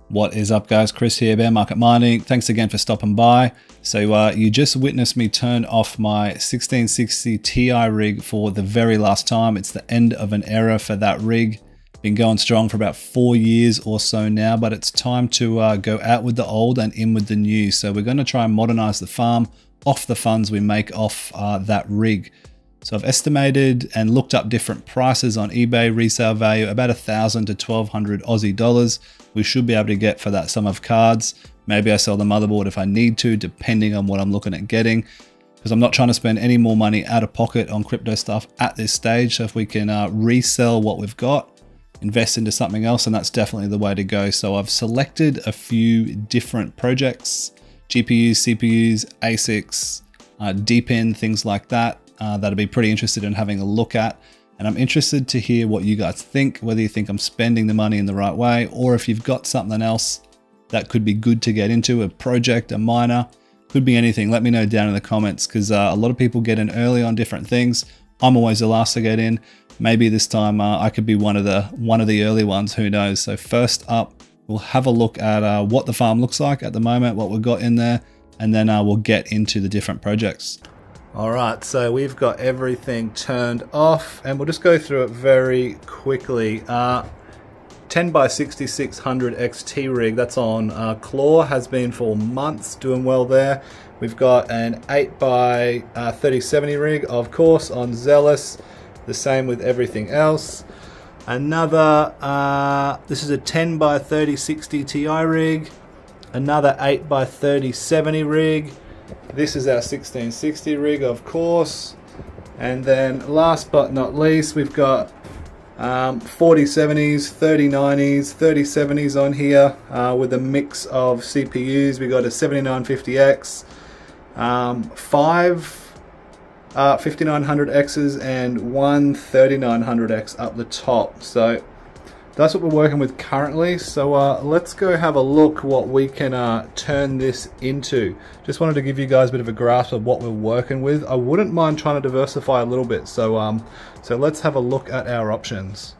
What is up, guys? Chris here, Bear Market Mining. Thanks again for stopping by. So you just witnessed me turn off my 1660 Ti rig for the very last time. It's the end of an era for that rig. Been going strong for about 4 years or so now, but it's time to go out with the old and in with the new. So we're going to try and modernize the farm off the funds we make off that rig. So I've estimated and looked up different prices on eBay, resale value about 1,000 to 1,200 Aussie dollars. We should be able to get for that sum of cards. Maybe I sell the motherboard if I need to, depending on what I'm looking at getting, because I'm not trying to spend any more money out of pocket on crypto stuff at this stage. So if we can resell what we've got, invest into something else, and that's definitely the way to go. So I've selected a few different projects, GPUs, CPUs, ASICs, DePIN, things like that. That'd be pretty interested in having a look at. And I'm interested to hear what you guys think, whether you think I'm spending the money in the right way, or if you've got something else that could be good to get into, a project, a miner, could be anything. Let me know down in the comments, because a lot of people get in early on different things. I'm always the last to get in. Maybe this time I could be one of the early ones, who knows. So first up, we'll have a look at what the farm looks like at the moment, what we've got in there, and then we'll get into the different projects. All right, so we've got everything turned off, and we'll just go through it very quickly. 10 by 6600 XT rig, that's on Claw, has been for months, doing well there. We've got an 8 by 3070 rig, of course, on Zealous. The same with everything else. Another, this is a 10 by 3060 Ti rig. Another 8 by 3070 rig. This is our 1660 rig, of course. And then last but not least, we've got 4070s, 3090s, 3070s on here with a mix of CPUs. We got a 7950X, 5 5900Xs and one 3900X up the top. So that's what we're working with currently. So let's go have a look what we can turn this into. Just wanted to give you guys a bit of a grasp of what we're working with. I wouldn't mind trying to diversify a little bit. So so let's have a look at our options.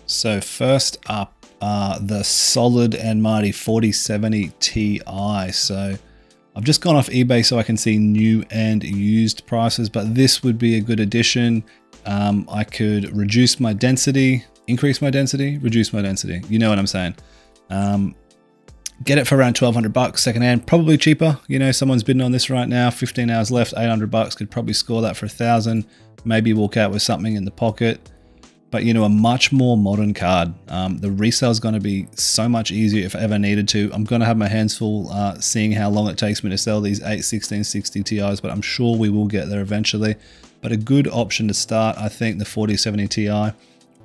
So first up, the solid and mighty 4070 Ti. So I've just gone off eBay so I can see new and used prices, but this would be a good addition. I could reduce my density, increase my density, reduce my density. You know what I'm saying? Get it for around 1,200 bucks secondhand, probably cheaper. You know, someone's bidding on this right now, 15 hours left, 800 bucks, could probably score that for 1,000, maybe walk out with something in the pocket. But you know, a much more modern card. The resale is going to be so much easier if I ever needed to. I'm going to have my hands full seeing how long it takes me to sell these 8 1660 Ti's, but I'm sure we will get there eventually. But a good option to start, I think, the 4070 Ti.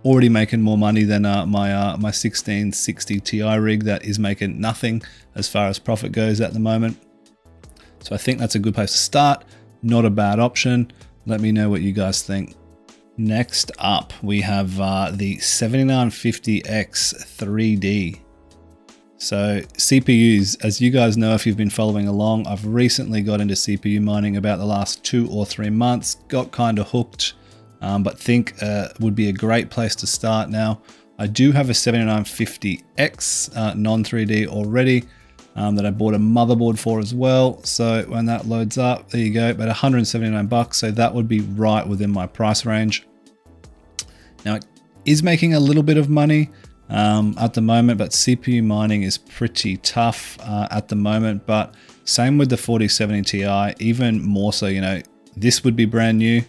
Already making more money than my 1660 Ti rig that is making nothing as far as profit goes at the moment. So I think that's a good place to start. Not a bad option. Let me know what you guys think. Next up, we have the 7950X 3D. So CPUs, as you guys know, if you've been following along, I've recently got into CPU mining about the last 2 or 3 months, got kind of hooked, but think would be a great place to start now. I do have a 7950X non-3D already that I bought a motherboard for as well. So when that loads up, there you go, about 179 bucks. So that would be right within my price range. Now it is making a little bit of money at the moment, but CPU mining is pretty tough at the moment. But same with the 4070 Ti, even more so. You know, this would be brand new.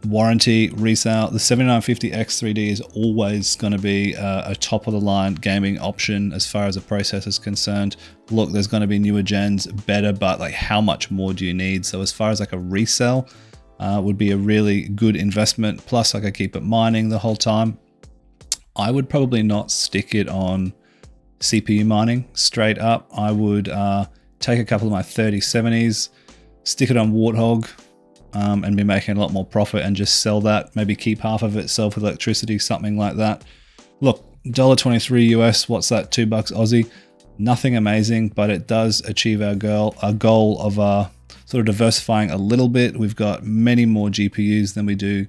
Warranty, resale. The 7950X 3D is always going to be a top of the line gaming option as far as a processor is concerned. Look, there's going to be newer gens better, but like how much more do you need? So as far as like a resale would be a really good investment. Plus I could keep it mining the whole time. I would probably not stick it on CPU mining straight up. I would take a couple of my 3070s, stick it on Warthog, and be making a lot more profit and just sell that, maybe keep half of it, sell for electricity, something like that. Look, $1.23 US, what's that, $2 Aussie? Nothing amazing, but it does achieve our goal of sort of diversifying a little bit. We've got many more GPUs than we do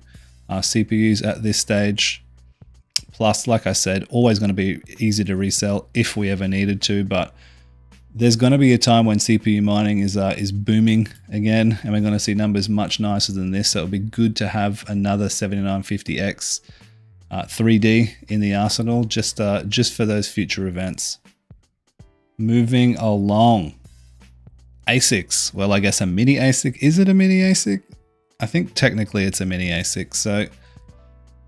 CPUs at this stage. Plus, like I said, always going to be easy to resell if we ever needed to, but there's going to be a time when CPU mining is booming again, and we're going to see numbers much nicer than this. So it'll be good to have another 7950X 3D in the arsenal, just for those future events. Moving along, ASICs. Well, I guess a mini ASIC. Is it a mini ASIC? I think technically it's a mini ASIC. So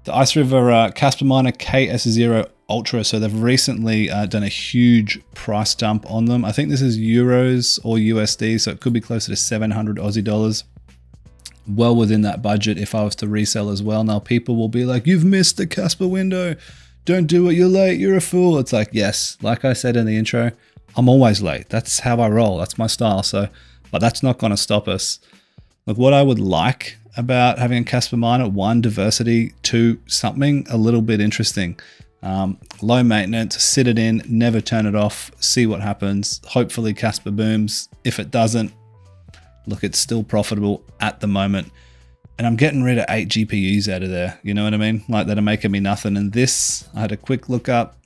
the Ice River KASPA miner KS0 Ultra. So they've recently done a huge price dump on them. I think this is euros or USD, so it could be closer to 700 Aussie dollars. Well within that budget if I was to resell as well. Now people will be like, you've missed the KASPA window. Don't do it, you're late, you're a fool. It's like, yes, like I said in the intro, I'm always late. That's how I roll, that's my style. So, but that's not gonna stop us. Look, what I would like about having a KASPA miner, one, diversity, two, something a little bit interesting. Low maintenance, sit it in, never turn it off, see what happens. Hopefully KASPA booms. If it doesn't, look, it's still profitable at the moment. And I'm getting rid of 8 GPUs out of there. You know what I mean? Like that are making me nothing. And this, I had a quick look up,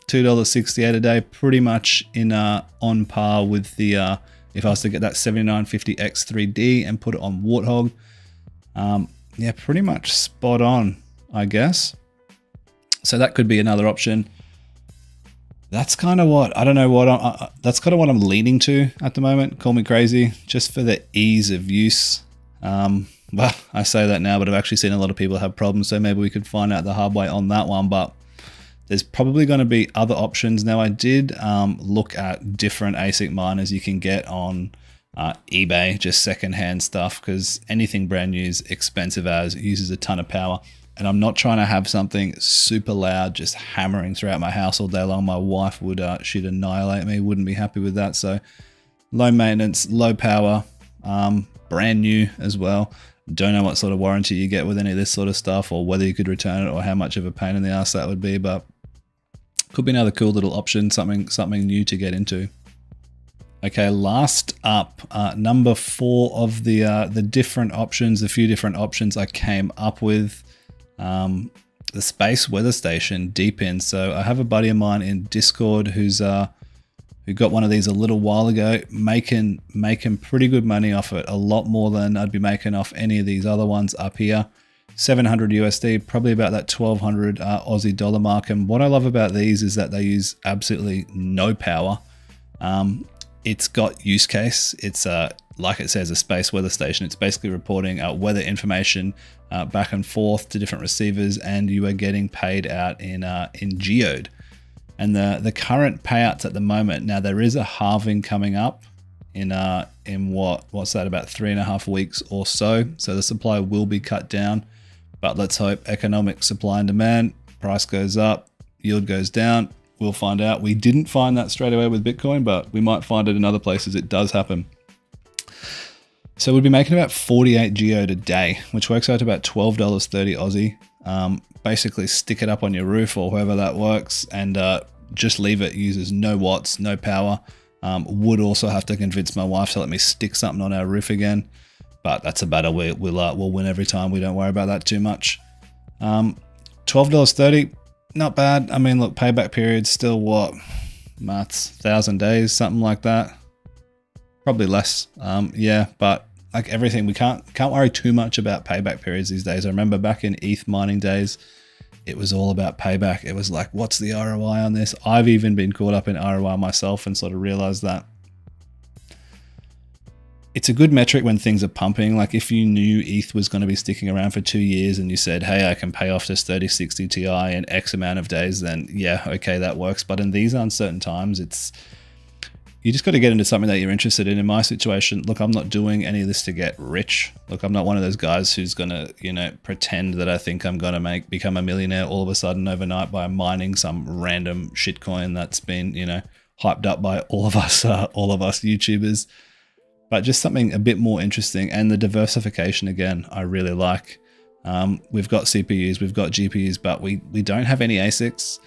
$2.68 a day, pretty much in on par with the, if I was to get that 7950X 3D and put it on Warthog. Yeah, pretty much spot on, I guess. So that could be another option. That's kind of what, I don't know what, that's kind of what I'm leaning to at the moment. Call me crazy, just for the ease of use. Well, I say that now, but I've actually seen a lot of people have problems, so maybe we could find out the hard way on that one, but there's probably going to be other options. Now, I did look at different ASIC miners you can get on eBay, just secondhand stuff, because anything brand new is expensive as, it uses a ton of power. And I'm not trying to have something super loud just hammering throughout my house all day long. My wife would, she'd annihilate me, wouldn't be happy with that. So low maintenance, low power, brand new as well. Don't know what sort of warranty you get with any of this sort of stuff, or whether you could return it, or how much of a pain in the ass that would be, but could be another cool little option, something new to get into. Okay, last up, number 4 of the different options, a few different options I came up with. The space weather station DePIN. So I have a buddy of mine in Discord who's who got one of these a little while ago, making pretty good money off it, a lot more than I'd be making off any of these other ones up here. 700 USD, probably about that 1200 Aussie dollar mark. And what I love about these is that they use absolutely no power. It's got use case. It's like it says, a space weather station. It's basically reporting weather information back and forth to different receivers, and you are getting paid out in geode. And the current payouts at the moment, now there is a halving coming up in what's that, about 3.5 weeks or so. So the supply will be cut down, but let's hope economic supply and demand, price goes up, yield goes down. We'll find out. We didn't find that straight away with Bitcoin, but we might find it in other places. It does happen. So we'd be making about 48 geode a day, which works out to about $12.30 Aussie. Basically stick it up on your roof or wherever that works, and just leave it. Uses no watts, no power. Would also have to convince my wife to let me stick something on our roof again, but that's a battle we'll win every time. We don't worry about that too much. $12.30, not bad. I mean, look, payback period still what, maths, 1,000 days, something like that. Probably less. Yeah, but like everything, we can't worry too much about payback periods these days. I remember back in ETH mining days, it was all about payback. It was like, what's the ROI on this? I've even been caught up in ROI myself and sort of realized that it's a good metric when things are pumping. Like if you knew ETH was going to be sticking around for 2 years and you said, hey, I can pay off this 3060 Ti in X amount of days, then yeah, okay, that works. But in these uncertain times, you just got to get into something that you're interested in. In my situation, look, I'm not doing any of this to get rich. Look, I'm not one of those guys who's going to, you know, pretend that I think I'm going to become a millionaire all of a sudden overnight by mining some random shitcoin that's been, you know, hyped up by all of us YouTubers. But just something a bit more interesting, and the diversification again, I really like. We've got CPUs, we've got GPUs, but we don't have any ASICs.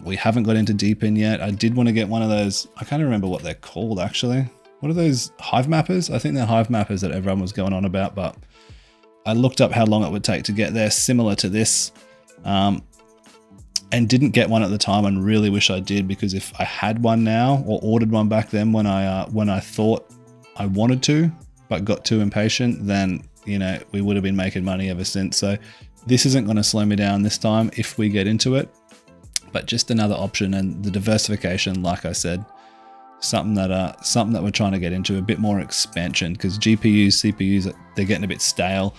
We haven't got into DePIN yet. I did want to get one of those. I can't remember what they're called actually. What are those, hive mappers? I think they're hive mappers that everyone was going on about, but I looked up how long it would take to get there, similar to this. and didn't get one at the time and really wish I did, because if I had one now or ordered one back then when I thought I wanted to but got too impatient, then you know, we would have been making money ever since. So this isn't going to slow me down this time if we get into it, but just another option. And the diversification, like I said, something that we're trying to get into, a bit more expansion, because GPUs, CPUs, they're getting a bit stale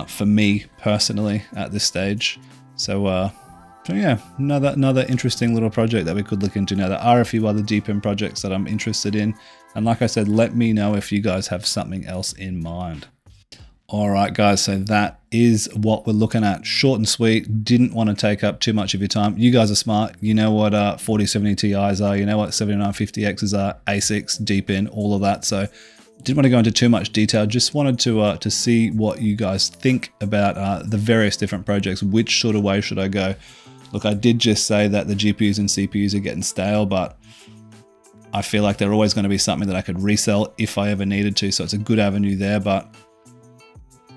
for me personally at this stage. So yeah, another interesting little project that we could look into. Now, there are a few other DePIN projects that I'm interested in, and like I said, let me know if you guys have something else in mind. All right, guys, so that is what we're looking at. Short and sweet. Didn't want to take up too much of your time. You guys are smart. You know what 4070 Ti's are. You know what 7950Xs are, ASICs, DePIN, all of that. So didn't want to go into too much detail. Just wanted to see what you guys think about the various different projects. Which sort of way should I go? Look, I did just say that the GPUs and CPUs are getting stale, but I feel like they're always going to be something that I could resell if I ever needed to. So it's a good avenue there, but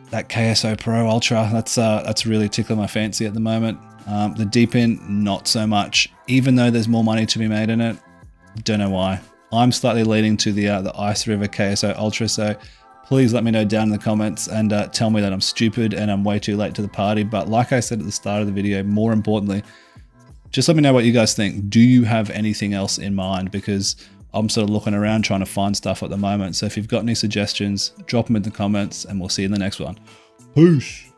that KSO Pro Ultra, that's really tickling my fancy at the moment. The DePIN, not so much, even though there's more money to be made in it. Don't know why. I'm slightly leaning to the Ice River KSO Ultra, so please let me know down in the comments and tell me that I'm stupid and I'm way too late to the party. But like I said at the start of the video, more importantly, just let me know what you guys think. Do you have anything else in mind? Because I'm sort of looking around trying to find stuff at the moment. So if you've got any suggestions, drop them in the comments and we'll see you in the next one. Peace.